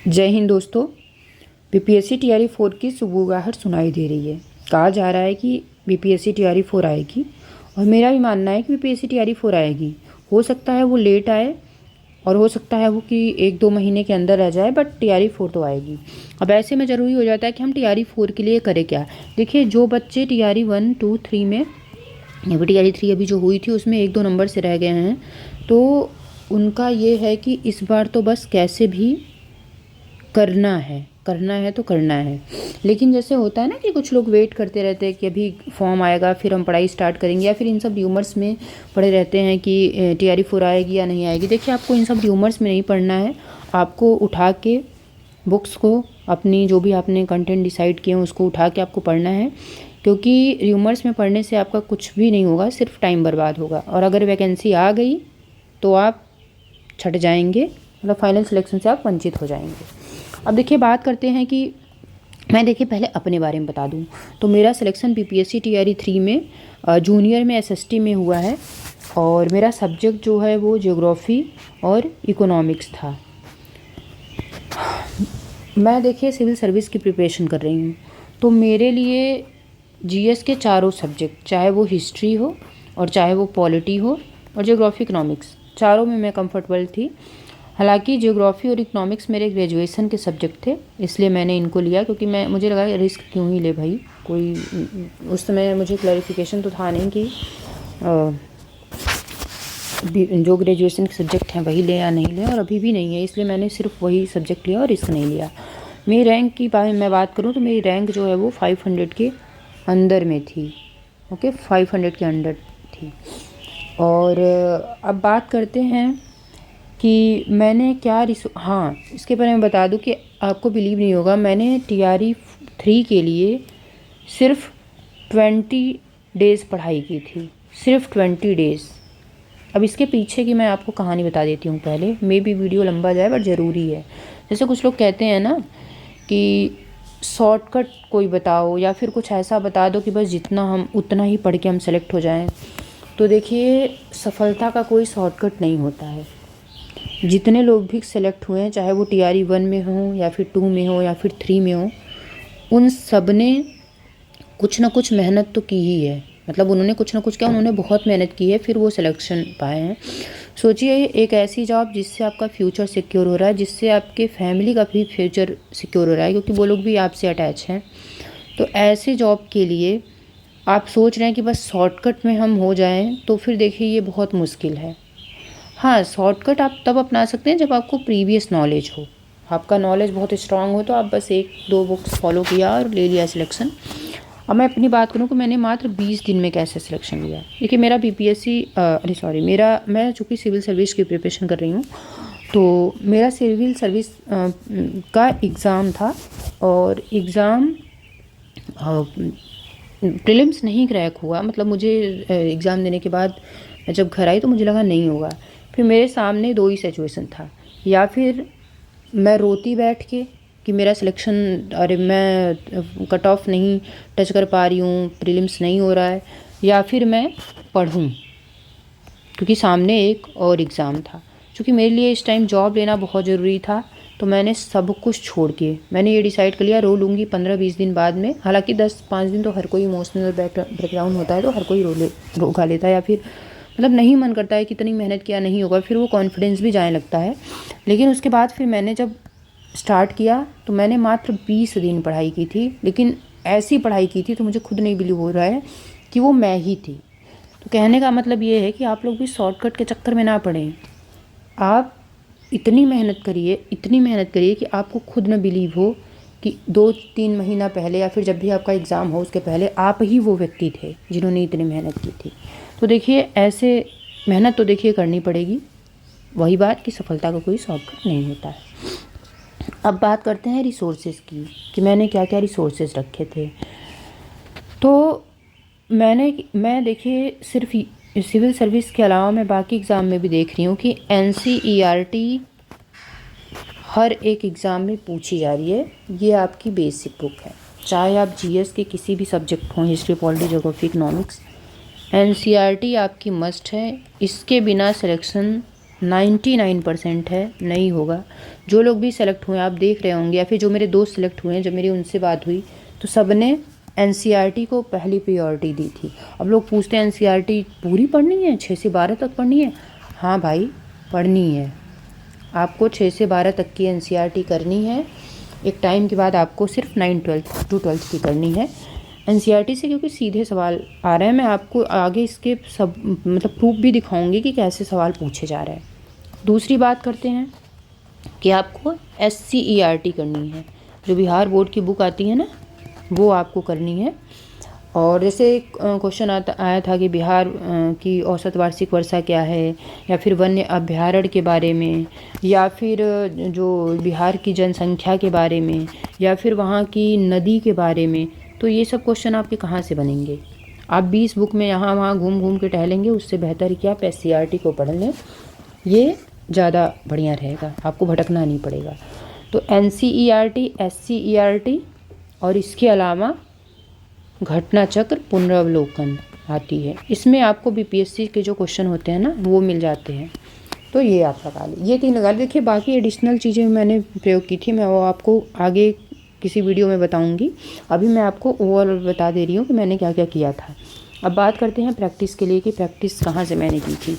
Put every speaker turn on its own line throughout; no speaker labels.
जय हिंद दोस्तों। BPSC TRE 4 की सुगबुगाहट सुनाई दे रही है। कहा जा रहा है कि बीपीएससी टीआरई 4 आएगी और मेरा भी मानना है कि बीपीएससी टीआरई 4 आएगी। हो सकता है वो लेट आए और हो सकता है वो कि 1-2 महीने के अंदर रह जाए, बट टीआरई 4 तो आएगी। अब ऐसे में ज़रूरी हो जाता है कि हम टीआरई 4 के लिए करें क्या। देखिए, जो बच्चे टीआरई 1, 2, 3 में या फिर टीआरई 3 अभी जो हुई थी उसमें 1-2 नंबर से रह गए हैं, तो उनका ये है कि इस बार तो बस कैसे भी करना है तो करना है। लेकिन जैसे होता है ना कि कुछ लोग वेट करते रहते हैं कि अभी फॉर्म आएगा फिर हम पढ़ाई स्टार्ट करेंगे, या फिर इन सब र्यूमर्स में पड़े रहते हैं कि टीआरई 4 आएगी या नहीं आएगी। देखिए, आपको इन सब र्यूमर्स में नहीं पढ़ना है। आपको उठा के बुक्स को, अपनी जो भी आपने कंटेंट डिसाइड किए हैं उसको उठा के आपको पढ़ना है, क्योंकि र्यूमर्स में पढ़ने से आपका कुछ भी नहीं होगा, सिर्फ टाइम बर्बाद होगा। और अगर वैकेंसी आ गई तो आप छट जाएंगे, मतलब फाइनल सिलेक्शन से आप वंचित हो जाएंगे। अब देखिए, बात करते हैं कि मैं देखिए पहले अपने बारे में बता दूं तो मेरा सिलेक्शन बीपीएससी टीआरई 3 में जूनियर में एसएसटी में हुआ है, और मेरा सब्जेक्ट जो है वो ज्योग्राफी और इकोनॉमिक्स था। मैं देखिए सिविल सर्विस की प्रिपरेशन कर रही हूँ, तो मेरे लिए जीएस के चारों सब्जेक्ट, चाहे वो हिस्ट्री हो और चाहे वो पॉलिटी हो और ज्योग्राफी इकोनॉमिक्स, चारों में मैं कंफर्टेबल थी। हालांकि ज्योग्राफी और इकोनॉमिक्स मेरे ग्रेजुएशन के सब्जेक्ट थे, इसलिए मैंने इनको लिया, क्योंकि मुझे लगा रिस्क क्यों ही ले भाई। कोई उस समय मुझे क्लैरिफिकेशन तो था नहीं कि जो ग्रेजुएशन के सब्जेक्ट हैं वही लें या नहीं लें, और अभी भी नहीं है, इसलिए मैंने सिर्फ वही सब्जेक्ट लिया और रिस्क नहीं लिया। मेरी रैंक की मैं बात करूँ तो मेरी रैंक जो है वो 500 के अंदर में थी। ओके, 500 के अंदर थी। और अब बात करते हैं कि मैंने क्या हाँ, इसके बारे में बता दूं कि आपको बिलीव नहीं होगा, मैंने टीआरई 3 के लिए सिर्फ 20 डेज़ पढ़ाई की थी, सिर्फ 20 डेज़। अब इसके पीछे की मैं आपको कहानी बता देती हूँ पहले, मे भी वीडियो लंबा जाए बट ज़रूरी है। जैसे कुछ लोग कहते हैं ना कि शॉर्टकट कोई बताओ या फिर कुछ ऐसा बता दो कि बस जितना हम उतना ही पढ़ के हम सेलेक्ट हो जाएं। तो देखिए, सफलता का कोई शॉर्टकट नहीं होता है। जितने लोग भी सेलेक्ट हुए हैं, चाहे वो टीआरई 1 में हो या फिर 2 में हो या फिर 3 में हो, उन सब ने कुछ ना कुछ मेहनत तो की ही है। मतलब उन्होंने कुछ ना कुछ किया, उन्होंने बहुत मेहनत की है, फिर वो सिलेक्शन पाए हैं। सोचिए, एक ऐसी जॉब जिससे आपका फ्यूचर सिक्योर हो रहा है, जिससे आपके फैमिली का भी फ्यूचर सिक्योर हो रहा है, क्योंकि वो लोग भी आपसे अटैच हैं। तो ऐसे जॉब के लिए आप सोच रहे हैं कि बस शॉर्टकट में हम हो जाएं, तो फिर देखिए ये बहुत मुश्किल है। हाँ, शॉर्टकट आप तब अपना सकते हैं जब आपको प्रीवियस नॉलेज हो, आपका नॉलेज बहुत स्ट्रांग हो, तो आप बस 1-2 बुक्स फॉलो किया और ले लिया सिलेक्शन। अब मैं अपनी बात करूँ कि मैंने मात्र 20 दिन में कैसे सिलेक्शन लिया। देखिए, मेरा मैं चूँकि सिविल सर्विस की प्रिपरेशन कर रही हूँ, तो मेरा सिविल सर्विस का एग्ज़ाम था, और एग्ज़ाम प्रीलिम्स नहीं क्रैक हुआ। मतलब मुझे एग्ज़ाम देने के बाद मैं जब घर आई तो मुझे लगा नहीं होगा। फिर मेरे सामने 2 ही सिचुएशन था, या फिर मैं रोती बैठ के कि मेरा सिलेक्शन, अरे मैं कट ऑफ नहीं टच कर पा रही हूँ, प्रीलिम्स नहीं हो रहा है, या फिर मैं पढ़ूँ, क्योंकि सामने एक और एग्ज़ाम था। क्योंकि मेरे लिए इस टाइम जॉब लेना बहुत ज़रूरी था, तो मैंने सब कुछ छोड़ के मैंने ये डिसाइड कर लिया, रो लूँगी 15-20 दिन बाद में। हालांकि 10-5 दिन तो हर कोई इमोशनल बैकग्राउंड होता है, तो हर कोई रोका लेता है, या फिर मतलब नहीं मन करता है कि इतनी मेहनत किया नहीं होगा, फिर वो कॉन्फिडेंस भी जाने लगता है। लेकिन उसके बाद फिर मैंने जब स्टार्ट किया तो मैंने मात्र 20 दिन पढ़ाई की थी, लेकिन ऐसी पढ़ाई की थी तो मुझे खुद नहीं बिलीव हो रहा है कि वो मैं ही थी। तो कहने का मतलब ये है कि आप लोग भी शॉर्टकट के चक्कर में ना पड़ें। आप इतनी मेहनत करिए कि आपको खुद न बिलीव हो कि 2-3 महीना पहले या फिर जब भी आपका एग्ज़ाम हो उसके पहले आप ही वो व्यक्ति थे जिन्होंने इतनी मेहनत की थी। तो देखिए, ऐसे मेहनत तो देखिए करनी पड़ेगी। वही बात कि सफलता का कोई शॉर्टकट नहीं होता है। अब बात करते हैं रिसोर्सेज की, कि मैंने क्या क्या रिसोर्सेज रखे थे। तो मैं देखिए सिर्फ सिविल सर्विस के अलावा मैं बाकी एग्ज़ाम में भी देख रही हूँ कि एनसीईआरटी हर एक एग्ज़ाम में पूछी जा रही है। ये आपकी बेसिक बुक है, चाहे आप जीएस के किसी भी सब्जेक्ट हों, history, polity, geography, economics, NCERT आपकी मस्ट है। इसके बिना सिलेक्शन 99% है नहीं होगा। जो लोग भी सेलेक्ट हुए आप देख रहे होंगे, या फिर जो मेरे दोस्त सेलेक्ट हुए हैं, जब मेरी उनसे बात हुई तो सब ने एनसीईआरटी को पहली प्रायोरिटी दी थी। अब लोग पूछते हैं एनसीईआरटी पूरी पढ़नी है, 6 से 12 तक पढ़नी है? हाँ भाई, पढ़नी है। आपको 6 से 12 तक की एनसीईआरटी करनी है। एक टाइम के बाद आपको सिर्फ 9 टू 12 की करनी है एनसीईआरटी से, क्योंकि सीधे सवाल आ रहे हैं। मैं आपको आगे इसके सब मतलब प्रूफ भी दिखाऊंगी कि कैसे सवाल पूछे जा रहे हैं। दूसरी बात करते हैं कि आपको एससीईआरटी करनी है। जो बिहार बोर्ड की बुक आती है ना, वो आपको करनी है। और जैसे क्वेश्चन आया था कि बिहार की औसत वार्षिक वर्षा क्या है, या फिर वन्य अभ्यारण्य के बारे में, या फिर जो बिहार की जनसंख्या के बारे में, या फिर वहाँ की नदी के बारे में, तो ये सब क्वेश्चन आपके कहाँ से बनेंगे? आप 20 बुक में यहाँ वहाँ घूम घूम के टहलेंगे, उससे बेहतर कि आप एससीईआरटी को पढ़ लें। ये ज़्यादा बढ़िया रहेगा, आपको भटकना नहीं पड़ेगा। तो एनसीईआरटी, एससीईआरटी और इसके अलावा घटना चक्र पुनरावलोकन आती है। इसमें आपको बीपीएससी के जो क्वेश्चन होते हैं ना, वो मिल जाते हैं। तो ये आप लगा लें, ये 3 लगा लें। देखिए बाकी एडिशनल चीज़ें मैंने प्रयोग की थी, मैं वो आपको आगे किसी वीडियो में बताऊंगी। अभी मैं आपको ओवरऑल बता दे रही हूँ कि मैंने क्या क्या किया था। अब बात करते हैं प्रैक्टिस के लिए कि प्रैक्टिस कहाँ से मैंने की थी।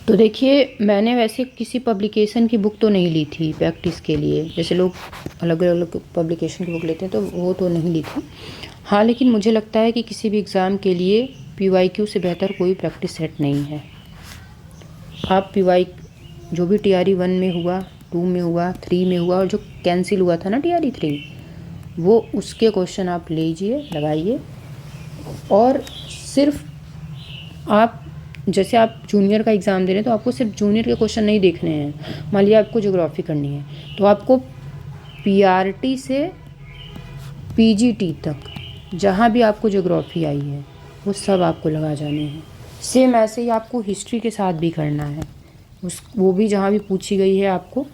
तो देखिए मैंने वैसे किसी पब्लिकेशन की बुक तो नहीं ली थी प्रैक्टिस के लिए, जैसे लोग अलग अलग पब्लिकेशन की बुक लेते हैं, तो वो तो नहीं ली थी। हाँ, लेकिन मुझे लगता है कि किसी भी एग्ज़ाम के लिए पीवाईक्यू से बेहतर कोई प्रैक्टिस सेट नहीं है। आप पीवाई जो भी टीआरई 1 में हुआ, 2 में हुआ, 3 में हुआ, और जो कैंसिल हुआ था ना टीआरई 3, वो उसके क्वेश्चन आप लीजिए, लगाइए। और सिर्फ आप जैसे आप जूनियर का एग्ज़ाम दे रहे हैं, तो आपको सिर्फ जूनियर के क्वेश्चन नहीं देखने हैं। मान लिया आपको ज्योग्राफी करनी है, तो आपको पीआरटी से पीजीटी तक जहाँ भी आपको ज्योग्राफी आई है वो सब आपको लगा जाने हैं। सेम ऐसे ही आपको हिस्ट्री के साथ भी करना है, वो भी जहाँ भी पूछी गई है आपको,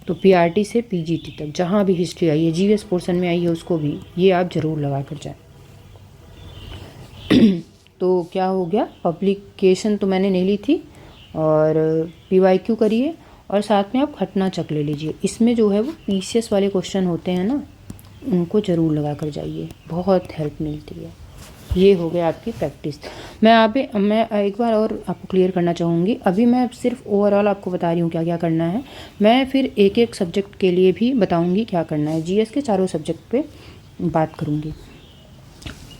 तो पीआरटी से पीजीटी तक जहाँ भी हिस्ट्री आई है, जीएस पोर्शन में आई है, उसको भी ये आप ज़रूर लगा कर जाएं। तो क्या हो गया, पब्लिकेशन तो मैंने नहीं ली थी, और पीवाईक्यू करिए, और साथ में आप घटना चक्र ले लीजिए। इसमें जो है वो पीसीएस वाले क्वेश्चन होते हैं ना, उनको ज़रूर लगा कर जाइए, बहुत हेल्प मिलती है। ये हो गया आपकी प्रैक्टिस। मैं एक बार और आपको क्लियर करना चाहूँगी। अभी मैं सिर्फ ओवरऑल आपको बता रही हूँ क्या क्या करना है। मैं फिर एक एक सब्जेक्ट के लिए भी बताऊँगी क्या करना है। जीएस के चारों सब्जेक्ट पे बात करूँगी।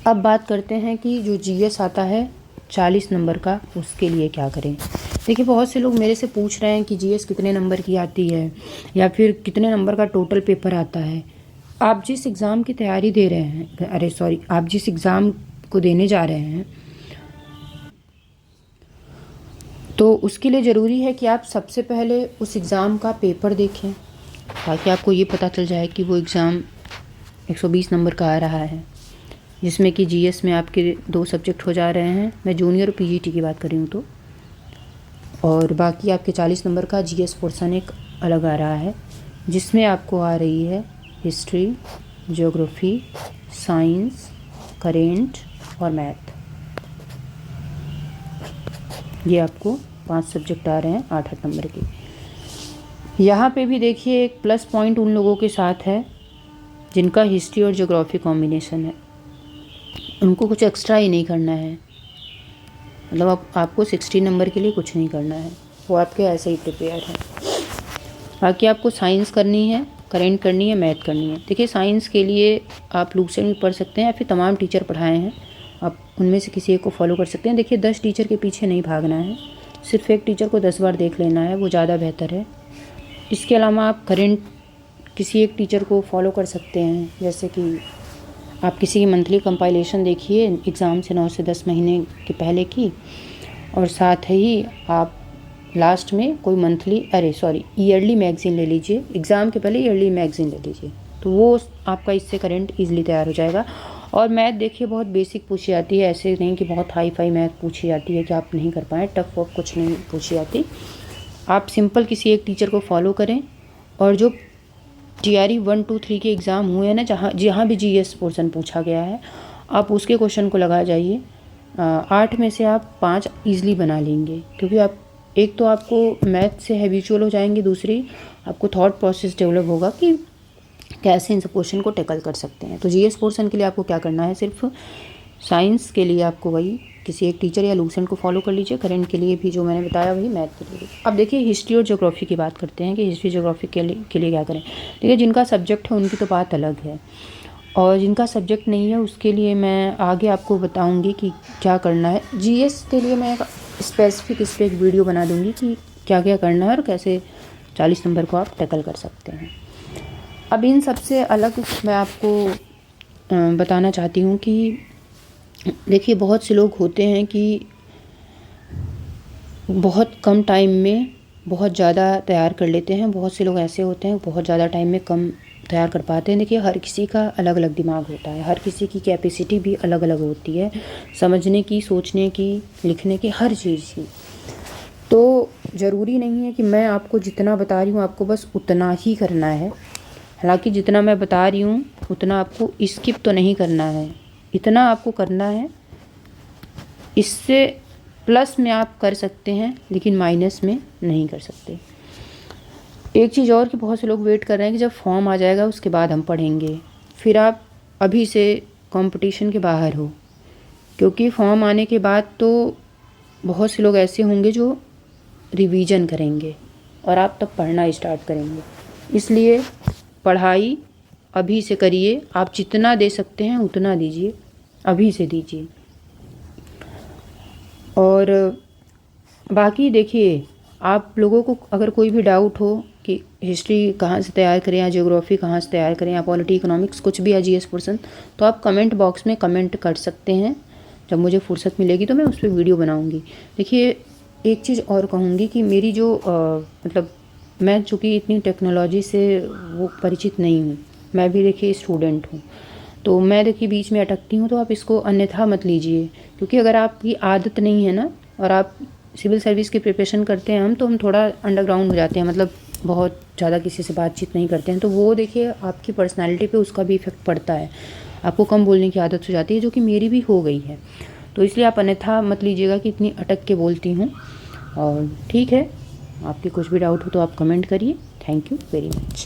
अब बात करते हैं कि जो जीएस आता है 40 नंबर का, उसके लिए क्या करें। देखिए बहुत से लोग मेरे से पूछ रहे हैं कि जीएस कितने नंबर की आती है, या फिर कितने नंबर का टोटल पेपर आता है। आप जिस एग्ज़ाम की तैयारी दे रहे हैं, आप जिस एग्ज़ाम को देने जा रहे हैं, तो उसके लिए ज़रूरी है कि आप सबसे पहले उस एग्ज़ाम का पेपर देखें, ताकि आपको ये पता चल जाए कि वो एग्ज़ाम 120 नंबर का आ रहा है, जिसमें कि जीएस में आपके 2 सब्जेक्ट हो जा रहे हैं। मैं जूनियर और पीजीटी की बात कर रही हूँ तो, और बाकी आपके 40 नंबर का जीएस पोर्शन एक अलग आ रहा है, जिसमें आपको आ रही है हिस्ट्री, ज्योग्राफी, साइंस, करेंट और मैथ। ये आपको 5 सब्जेक्ट आ रहे हैं 8-8 नंबर के। यहाँ पे भी देखिए एक प्लस पॉइंट उन लोगों के साथ है जिनका हिस्ट्री और ज्योग्राफी कॉम्बिनेशन है, उनको कुछ एक्स्ट्रा ही नहीं करना है। मतलब आपको 60 नंबर के लिए कुछ नहीं करना है, वो आपके ऐसे ही प्रिपेयर है। बाकी आपको साइंस करनी है, करेंट करनी है, मैथ करनी है। देखिए साइंस के लिए आप लूसेंट भी पढ़ सकते हैं, या फिर तमाम टीचर पढ़ाए हैं, आप उनमें से किसी एक को फॉलो कर सकते हैं। देखिए 10 टीचर के पीछे नहीं भागना है, सिर्फ एक टीचर को 10 बार देख लेना है, वो ज़्यादा बेहतर है। इसके अलावा आप करेंट किसी एक टीचर को फॉलो कर सकते हैं, जैसे कि आप किसी की मंथली कंपाइलेशन देखिए एग्ज़ाम से 9 से 10 महीने के पहले की, और साथ ही आप लास्ट में कोई ईयरली मैगज़ीन ले लीजिए। एग्ज़ाम के पहले ईयरली मैगज़ीन ले लीजिए, तो वो आपका इससे करंट ईज़िली तैयार हो जाएगा। और मैथ देखिए बहुत बेसिक पूछी जाती है, ऐसे नहीं कि बहुत हाई फाई मैथ पूछी जाती है कि आप नहीं कर पाएँ। टफ वफ कुछ नहीं पूछी जाती। आप सिंपल किसी एक टीचर को फॉलो करें, और जो टीआरई 1, 2, 3 के एग्ज़ाम हुए हैं ना, जहाँ भी जीएस पोर्शन पूछा गया है, आप उसके क्वेश्चन को लगा जाइए। 8 में से आप 5 ईज़िली बना लेंगे, क्योंकि आप एक तो आपको मैथ से हैबिचुअल हो जाएंगे, दूसरी आपको थॉट प्रोसेस डेवलप होगा कि कैसे इन सब क्वेश्चन को टैकल कर सकते हैं। तो जीएस पोर्शन के लिए आपको क्या करना है, सिर्फ साइंस के लिए आपको वही किसी एक टीचर या लूसेंट को फॉलो कर लीजिए। करंट के लिए भी जो मैंने बताया वही, मैथ के लिए भी। अब देखिए हिस्ट्री और ज्योग्राफी की बात करते हैं कि हिस्ट्री ज्योग्राफी के लिए क्या करें। देखिए जिनका सब्जेक्ट है उनकी तो बात अलग है, और जिनका सब्जेक्ट नहीं है उसके लिए मैं आगे आपको बताऊंगी कि क्या करना है। जीएस के लिए मैं स्पेसिफिक इस पर एक वीडियो बना दूंगी कि क्या क्या करना है और कैसे 40 नंबर को आप टैकल कर सकते हैं। अब इन सबसे अलग मैं आपको बताना चाहती हूँ कि देखिए बहुत से लोग होते हैं कि बहुत कम टाइम में बहुत ज़्यादा तैयार कर लेते हैं। बहुत से लोग ऐसे होते हैं बहुत ज़्यादा टाइम में कम तैयार कर पाते हैं। देखिए हर किसी का अलग अलग दिमाग होता है, हर किसी की कैपेसिटी भी अलग अलग होती है, समझने की, सोचने की, लिखने की, हर चीज़ की। तो ज़रूरी नहीं है कि मैं आपको जितना बता रही हूँ आपको बस उतना ही करना है। हालांकि जितना मैं बता रही हूँ उतना आपको स्किप तो नहीं करना है, इतना आपको करना है। इससे प्लस में आप कर सकते हैं लेकिन माइनस में नहीं कर सकते। एक चीज़ और कि बहुत से लोग वेट कर रहे हैं कि जब फॉर्म आ जाएगा उसके बाद हम पढ़ेंगे, फिर आप अभी से कंपटीशन के बाहर हो, क्योंकि फॉर्म आने के बाद तो बहुत से लोग ऐसे होंगे जो रिवीजन करेंगे और आप तब पढ़ना स्टार्ट करेंगे। इसलिए पढ़ाई अभी से करिए, आप जितना दे सकते हैं उतना दीजिए, अभी से दीजिए। और बाकी देखिए आप लोगों को अगर कोई भी डाउट हो कि हिस्ट्री कहाँ से तैयार करें या ज्योग्राफी कहाँ से तैयार करें या पॉलिटी, इकोनॉमिक्स, कुछ भी या जीएस पोर्शन, तो आप कमेंट बॉक्स में कमेंट कर सकते हैं। जब मुझे फुर्सत मिलेगी तो मैं उस पर वीडियो बनाऊंगी। देखिए एक चीज़ और कहूँगी कि मेरी जो मतलब मैं चूँकि इतनी टेक्नोलॉजी से वो परिचित नहीं हूँ, मैं भी देखिए स्टूडेंट हूँ, तो मैं देखिए बीच में अटकती हूँ, तो आप इसको अन्यथा मत लीजिए। क्योंकि अगर आपकी आदत नहीं है ना, और आप सिविल सर्विस की प्रिपरेशन करते हैं तो हम थोड़ा अंडरग्राउंड हो जाते हैं, मतलब बहुत ज़्यादा किसी से बातचीत नहीं करते हैं, तो वो देखिए आपकी पर्सनैलिटी पे उसका भी इफ़ेक्ट पड़ता है। आपको कम बोलने की आदत हो जाती है, जो कि मेरी भी हो गई है। तो इसलिए आप अन्यथा मत लीजिएगा कि इतनी अटक के बोलती हूँ। और ठीक है, आपकी कुछ भी डाउट हो तो आप कमेंट करिए। Thank you very much.